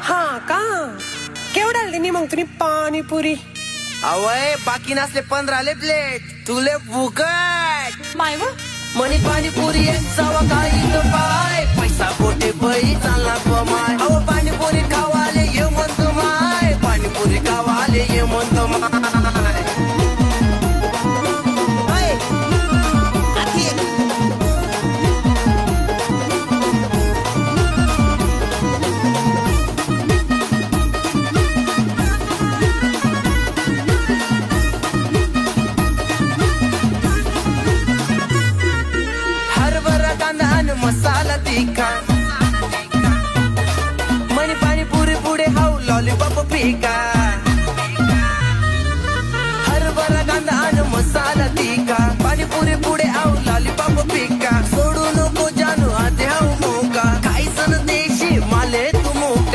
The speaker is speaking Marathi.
हा का केवढा आली मग तुम्ही पाणीपुरी अवय बाकी नसले 15 प्लेट तुले फुकट माय व मनी पाणीपुरी जावा काही तो पाय पैसा पोटे बाई चालला कमाय अहो पाणीपुरी खावाले ये म्हणतो माय पाणीपुरी खावाले ये म्हणतो माय मसाला तिखट मनी पाणीपुरी पुढे हाऊ लॉलीपॉप पिका